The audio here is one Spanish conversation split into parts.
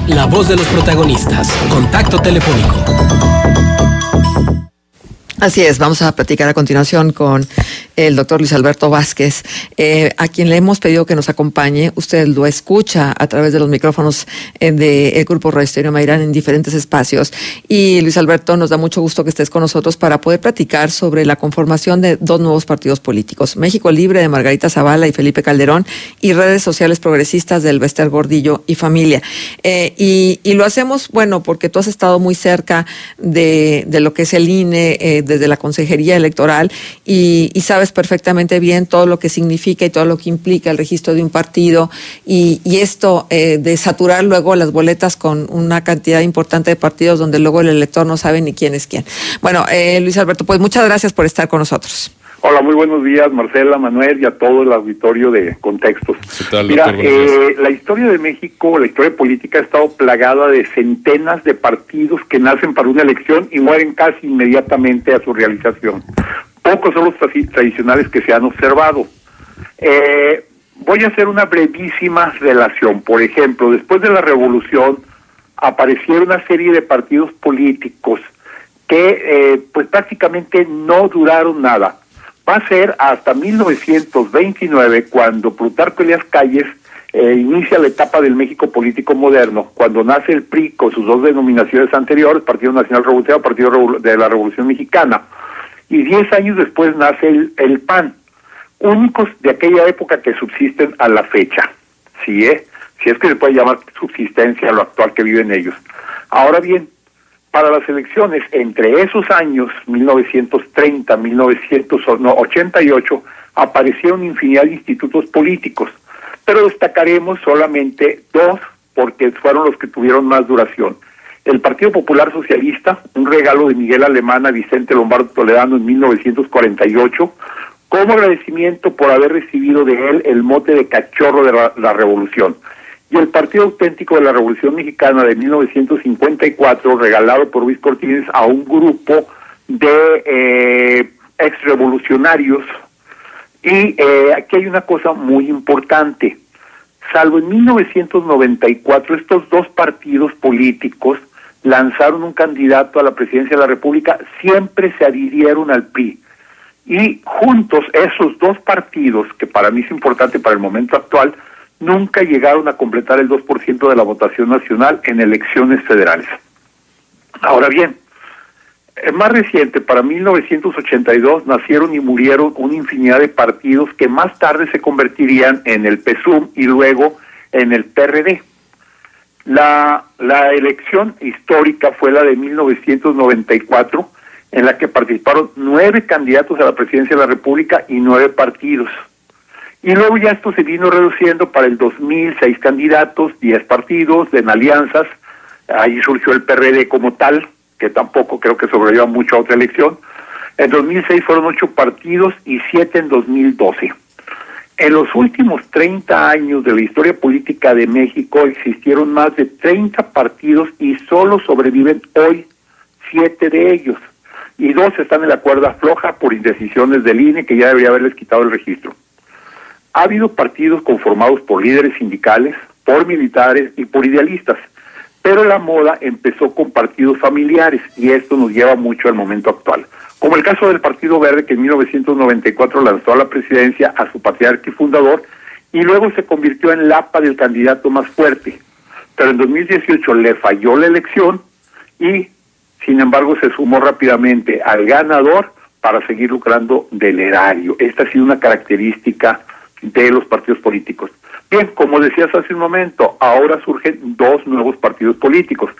la voz de los protagonistas. Contacto telefónico. Así es, vamos a platicar a continuación con el doctor Luis Alberto Vázquez, a quien le hemos pedido que nos acompañe. Usted lo escucha a través de los micrófonos del Grupo Radio Estéreo Mairán en diferentes espacios. Y Luis Alberto, nos da mucho gusto que estés con nosotros para poder platicar sobre la conformación de dos nuevos partidos políticos: México Libre de Margarita Zavala y Felipe Calderón, y Redes Sociales Progresistas del Bester Gordillo y Familia. Y lo hacemos, bueno, porque tú has estado muy cerca de lo que es el INE, desde la Consejería Electoral, y sabes perfectamente bien todo lo que significa y todo lo que implica el registro de un partido, y esto de saturar luego las boletas con una cantidad importante de partidos donde luego el elector no sabe ni quién es quién. Bueno, Luis Alberto, pues muchas gracias por estar con nosotros. Hola, muy buenos días, Marcela, Manuel, y a todo el auditorio de Contextos. ¿Qué tal, mira, doctor? la historia de México, la historia política ha estado plagada de centenas de partidos que nacen para una elección y mueren casi inmediatamente a su realización. Pocos son los tradicionales que se han observado. Voy a hacer una brevísima relación. Por ejemplo, después de la Revolución aparecieron una serie de partidos políticos que pues prácticamente no duraron nada. Va a ser hasta 1929 cuando Plutarco Elías Calles inicia la etapa del México político moderno, cuando nace el PRI con sus dos denominaciones anteriores, Partido Nacional Revolucionario, Partido de la Revolución Mexicana, y 10 años después nace el PAN, únicos de aquella época que subsisten a la fecha, si es que se puede llamar subsistencia a lo actual que viven ellos. Ahora bien, para las elecciones entre esos años, 1930, 1988, aparecieron infinidad de institutos políticos, pero destacaremos solamente dos porque fueron los que tuvieron más duración. El Partido Popular Socialista, un regalo de Miguel Alemán a Vicente Lombardo Toledano en 1948, como agradecimiento por haber recibido de él el mote de cachorro de la Revolución. Y el Partido Auténtico de la Revolución Mexicana de 1954, regalado por Luis Cortines a un grupo de exrevolucionarios. Y aquí hay una cosa muy importante. Salvo en 1994, estos dos partidos políticos lanzaron un candidato a la presidencia de la República, siempre se adhirieron al PRI. Y juntos esos dos partidos, que para mí es importante para el momento actual, nunca llegaron a completar el 2% de la votación nacional en elecciones federales. Ahora bien, más reciente, para 1982, nacieron y murieron una infinidad de partidos que más tarde se convertirían en el PSUM y luego en el PRD. La elección histórica fue la de 1994, en la que participaron 9 candidatos a la presidencia de la República y 9 partidos. Y luego ya esto se vino reduciendo para el 2000, 6 candidatos, 10 partidos, en alianzas. Ahí surgió el PRD como tal, que tampoco creo que sobreviva mucho a otra elección. En 2006 fueron 8 partidos y 7 en 2012. En los últimos 30 años de la historia política de México existieron más de 30 partidos y solo sobreviven hoy 7 de ellos. Y 2 están en la cuerda floja por indecisiones del INE, que ya debería haberles quitado el registro. Ha habido partidos conformados por líderes sindicales, por militares y por idealistas, pero la moda empezó con partidos familiares y esto nos lleva mucho al momento actual. Como el caso del Partido Verde, que en 1994 lanzó a la presidencia a su patriarca y fundador y luego se convirtió en la APA del candidato más fuerte. Pero en 2018 le falló la elección y, sin embargo, se sumó rápidamente al ganador para seguir lucrando del erario. Esta ha sido una característica de los partidos políticos. Bien, como decías hace un momento, ahora surgen 2 nuevos partidos políticos,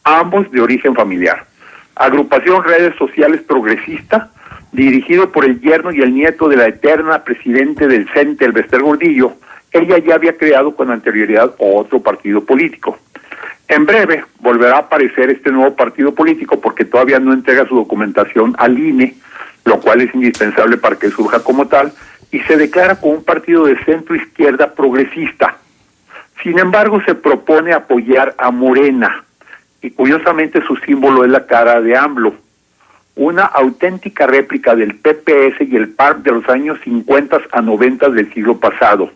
ambos de origen familiar. Agrupación Redes Sociales Progresista, dirigido por el yerno y el nieto de la eterna presidente del CENTE, el Bester Gordillo. Ella ya había creado con anterioridad otro partido político. En breve volverá a aparecer este nuevo partido político porque todavía no entrega su documentación al INE, lo cual es indispensable para que surja como tal, y se declara como un partido de centro-izquierda progresista. Sin embargo, se propone apoyar a Morena, y curiosamente su símbolo es la cara de AMLO, una auténtica réplica del PPS y el PARP de los años 50 a 90 del siglo pasado.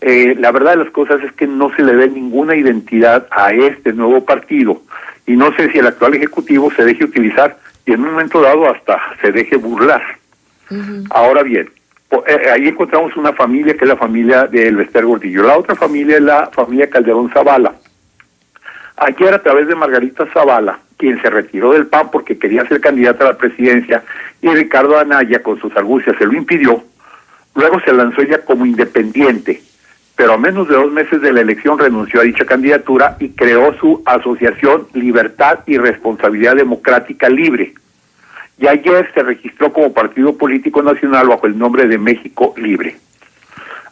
La verdad de las cosas es que no se le ve ninguna identidad a este nuevo partido, y no sé si el actual ejecutivo se deje utilizar y en un momento dado hasta se deje burlar. Ahora bien, ahí encontramos una familia que es la familia de Elvester Gordillo. La otra familia es la familia Calderón Zavala. Ayer, a través de Margarita Zavala, quien se retiró del PAN porque quería ser candidata a la presidencia, y Ricardo Anaya, con sus argucias, se lo impidió, luego se lanzó ella como independiente, pero a menos de 2 meses de la elección renunció a dicha candidatura y creó su asociación Libertad y Responsabilidad Democrática Libre. Y ayer se registró como partido político nacional bajo el nombre de México Libre.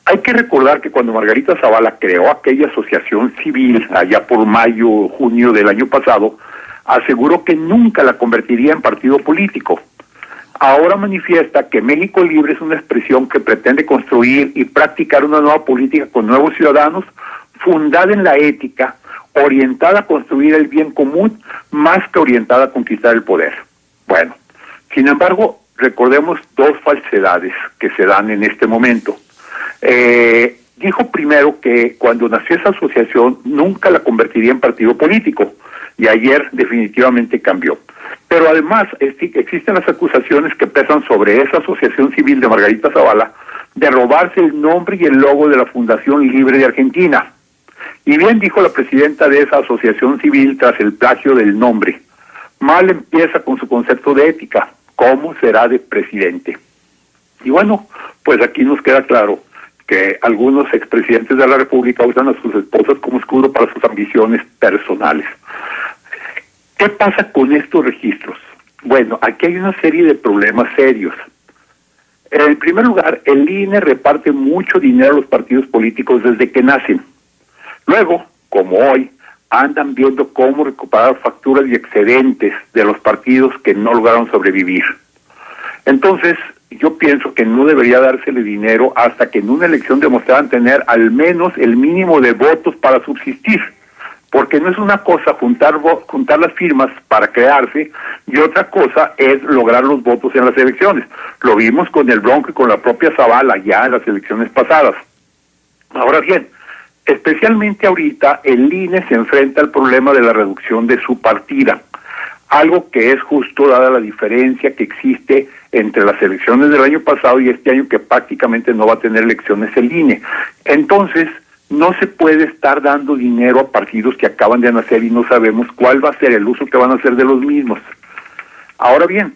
Hay que recordar que cuando Margarita Zavala creó aquella asociación civil, allá por mayo, junio del año pasado, aseguró que nunca la convertiría en partido político. Ahora manifiesta que México Libre es una expresión que pretende construir y practicar una nueva política con nuevos ciudadanos, fundada en la ética, orientada a construir el bien común, más que orientada a conquistar el poder. Bueno, sin embargo, recordemos 2 falsedades que se dan en este momento. Dijo primero que cuando nació esa asociación nunca la convertiría en partido político, y ayer definitivamente cambió. Pero además existen las acusaciones que pesan sobre esa asociación civil de Margarita Zavala de robarse el nombre y el logo de la Fundación Libre de Argentina. Y bien dijo la presidenta de esa asociación civil tras el plagio del nombre: mal empieza con su concepto de ética, ¿cómo será de presidente? Y bueno, pues aquí nos queda claro que algunos expresidentes de la República usan a sus esposas como escudo para sus ambiciones personales. ¿Qué pasa con estos registros? Bueno, aquí hay una serie de problemas serios. En primer lugar, el INE reparte mucho dinero a los partidos políticos desde que nacen. Luego, como hoy, andan viendo cómo recuperar facturas y excedentes de los partidos que no lograron sobrevivir. Entonces, yo pienso que no debería dársele dinero hasta que en una elección demostraran tener al menos el mínimo de votos para subsistir. Porque no es una cosa juntar las firmas para crearse, y otra cosa es lograr los votos en las elecciones. Lo vimos con el Bronco y con la propia Zavala ya en las elecciones pasadas. Ahora bien, especialmente ahorita el INE se enfrenta al problema de la reducción de su partida, algo que es justo dada la diferencia que existe entre las elecciones del año pasado y este año, que prácticamente no va a tener elecciones el INE. Entonces, no se puede estar dando dinero a partidos que acaban de nacer y no sabemos cuál va a ser el uso que van a hacer de los mismos. Ahora bien,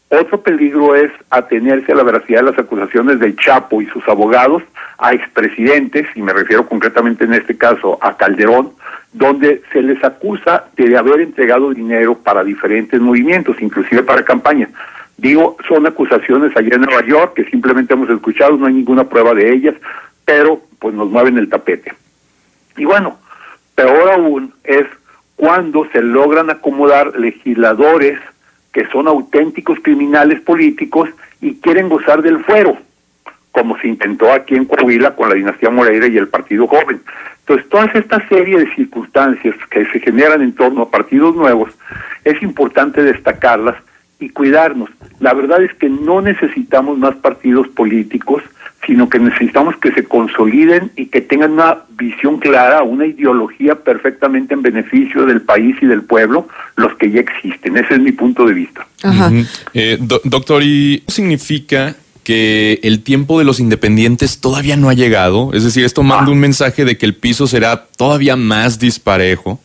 otro peligro es atenerse a la veracidad de las acusaciones del Chapo y sus abogados a expresidentes, y me refiero concretamente en este caso a Calderón, donde se les acusa de haber entregado dinero para diferentes movimientos, inclusive para campaña. Digo, son acusaciones allá en Nueva York que simplemente hemos escuchado, no hay ninguna prueba de ellas, pero pues nos mueven el tapete. Y bueno, peor aún es cuando se logran acomodar legisladores que son auténticos criminales políticos y quieren gozar del fuero, como se intentó aquí en Coahuila con la dinastía Moreira y el Partido Joven. Entonces, toda esta serie de circunstancias que se generan en torno a partidos nuevos, es importante destacarlas y cuidarnos. La verdad es que no necesitamos más partidos políticos, sino que necesitamos que se consoliden y que tengan una visión clara, una ideología perfectamente en beneficio del país y del pueblo, los que ya existen. Ese es mi punto de vista. Ajá. Doctor, ¿y qué significa que el tiempo de los independientes todavía no ha llegado? Es decir, ¿esto manda un mensaje de que el piso será todavía más disparejo?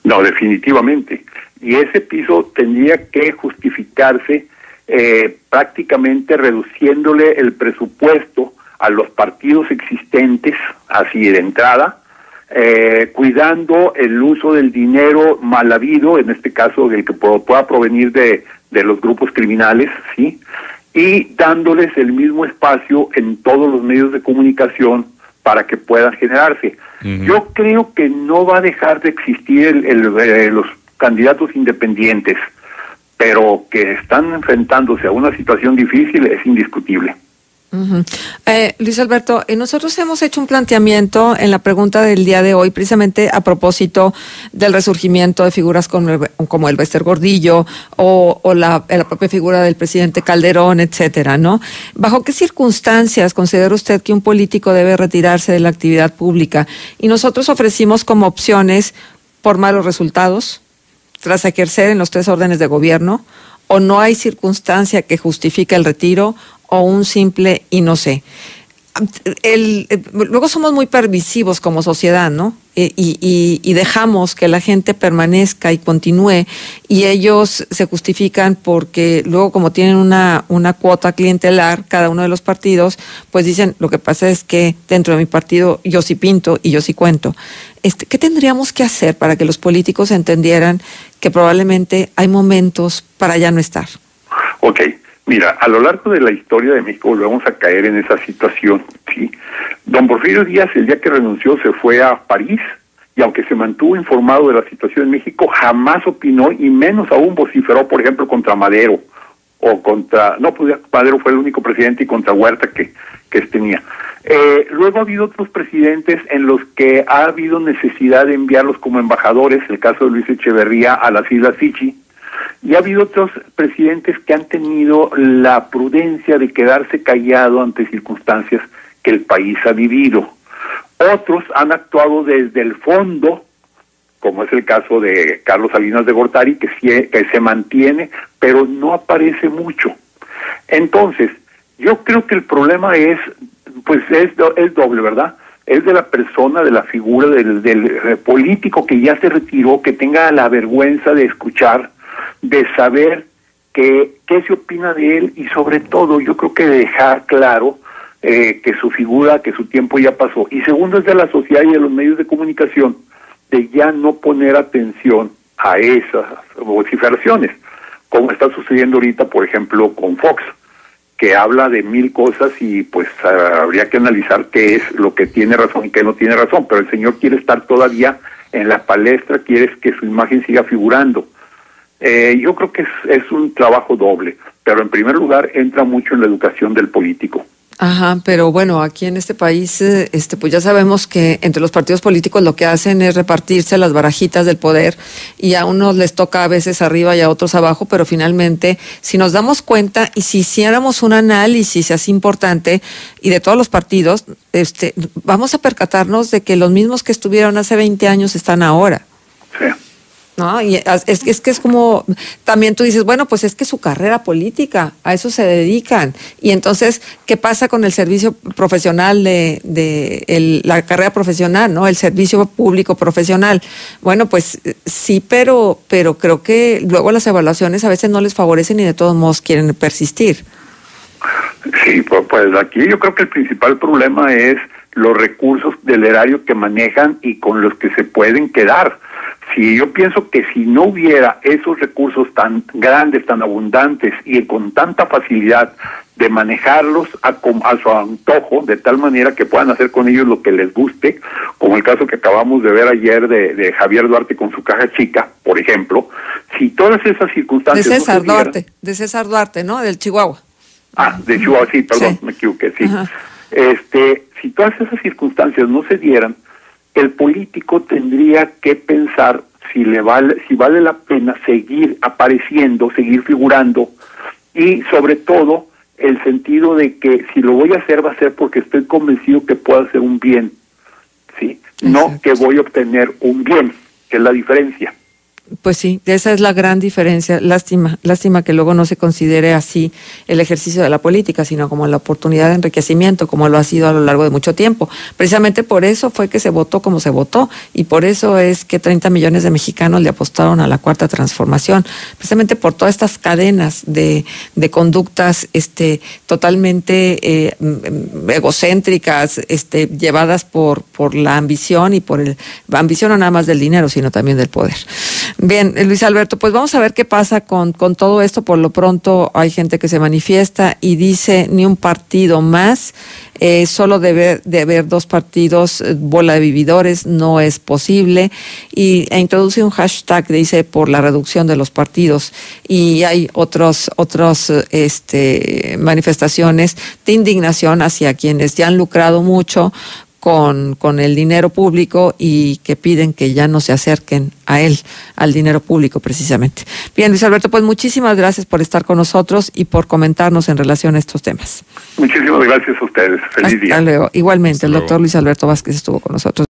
No, definitivamente. Y ese piso tendría que justificarse prácticamente reduciéndole el presupuesto a los partidos existentes, así de entrada, cuidando el uso del dinero mal habido, en este caso el que pueda provenir de los grupos criminales, ¿sí? Y dándoles el mismo espacio en todos los medios de comunicación para que puedan generarse. Yo creo que no va a dejar de existir los candidatos independientes, pero que están enfrentándose a una situación difícil es indiscutible. Uh-huh. Luis Alberto, nosotros hemos hecho un planteamiento en la pregunta del día de hoy, precisamente a propósito del resurgimiento de figuras como el Bester Gordillo o la propia figura del presidente Calderón, etcétera, ¿no? ¿Bajo qué circunstancias considera usted que un político debe retirarse de la actividad pública? Y nosotros ofrecimos como opciones por malos resultados, tras ejercer en los 3 órdenes de gobierno, o no hay circunstancia que justifique el retiro, o un simple y no sé. Luego somos muy permisivos como sociedad, ¿no? Y dejamos que la gente permanezca y continúe, y ellos se justifican porque luego, como tienen una cuota clientelar cada uno de los partidos, pues dicen, lo que pasa es que dentro de mi partido yo sí pinto y yo sí cuento. ¿Qué tendríamos que hacer para que los políticos entendieran que probablemente hay momentos para ya no estar? Ok. Mira, a lo largo de la historia de México volvemos a caer en esa situación, ¿sí? Don Porfirio Díaz, el día que renunció, se fue a París, y aunque se mantuvo informado de la situación en México, jamás opinó, y menos aún vociferó, por ejemplo, contra Madero, o contra... No, pues Madero fue el único presidente, y contra Huerta que tenía. Luego ha habido otros presidentes en los que ha habido necesidad de enviarlos como embajadores, el caso de Luis Echeverría a las Islas Fiji, y ha habido otros presidentes que han tenido la prudencia de quedarse callado ante circunstancias que el país ha vivido. Otros han actuado desde el fondo, como es el caso de Carlos Salinas de Gortari, que se mantiene, pero no aparece mucho. Entonces, yo creo que el problema es doble, ¿verdad? Es de la persona, de la figura del político que ya se retiró, que tenga la vergüenza de escuchar, de saber qué se opina de él, y sobre todo yo creo que dejar claro que su figura, que su tiempo ya pasó. Y segundo, es de la sociedad y de los medios de comunicación, de ya no poner atención a esas vociferaciones, como está sucediendo ahorita, por ejemplo, con Fox, que habla de 1000 cosas, y pues habría que analizar qué es lo que tiene razón y qué no tiene razón, pero el señor quiere estar todavía en la palestra, quiere que su imagen siga figurando. Yo creo que es un trabajo doble, pero en primer lugar entra mucho en la educación del político. Ajá, pero bueno, aquí en este país, pues ya sabemos que entre los partidos políticos lo que hacen es repartirse las barajitas del poder, y a unos les toca a veces arriba y a otros abajo, pero finalmente, si nos damos cuenta y si hiciéramos un análisis así importante y de todos los partidos, vamos a percatarnos de que los mismos que estuvieron hace 20 años están ahora. Sí. ¿No? Y es que es como, también tú dices, bueno, pues es que su carrera política, a eso se dedican. Y entonces, ¿qué pasa con el servicio profesional la carrera profesional, ¿no? El servicio público profesional. Bueno, pues sí, pero creo que luego las evaluaciones a veces no les favorecen y de todos modos quieren persistir. Sí, pues aquí yo creo que el principal problema es los recursos del erario que manejan y con los que se pueden quedar. Si yo pienso que si no hubiera esos recursos tan grandes, tan abundantes y con tanta facilidad de manejarlos a su antojo, de tal manera que puedan hacer con ellos lo que les guste, como el caso que acabamos de ver ayer de Javier Duarte con su caja chica, por ejemplo, si todas esas circunstancias... De César Duarte, ¿no? Del Chihuahua. De Chihuahua, sí, perdón, sí. Me equivoqué, sí. Ajá. Si todas esas circunstancias no se dieran, el político tendría que pensar si vale la pena seguir apareciendo, seguir figurando, y sobre todo el sentido de que si lo voy a hacer, va a ser porque estoy convencido que puedo hacer un bien, ¿sí? Exacto. No que voy a obtener un bien, que es la diferencia. Pues sí, esa es la gran diferencia. Lástima que luego no se considere así el ejercicio de la política, sino como la oportunidad de enriquecimiento, como lo ha sido a lo largo de mucho tiempo. Precisamente por eso fue que se votó como se votó, y por eso es que 30 millones de mexicanos le apostaron a la Cuarta Transformación, precisamente por todas estas cadenas de conductas totalmente egocéntricas, llevadas por la ambición, y por ambición no nada más del dinero, sino también del poder. Bien, Luis Alberto, pues vamos a ver qué pasa con todo esto. Por lo pronto hay gente que se manifiesta y dice ni un partido más, solo de haber dos partidos, bola de vividores, no es posible, e introduce un hashtag, dice, por la reducción de los partidos, y hay otras manifestaciones de indignación hacia quienes ya han lucrado mucho con el dinero público y que piden que ya no se acerquen a él, al dinero público precisamente. Bien, Luis Alberto, pues muchísimas gracias por estar con nosotros y por comentarnos en relación a estos temas. Muchísimas gracias a ustedes. Feliz día. Hasta luego. Igualmente, el doctor Luis Alberto Vázquez estuvo con nosotros.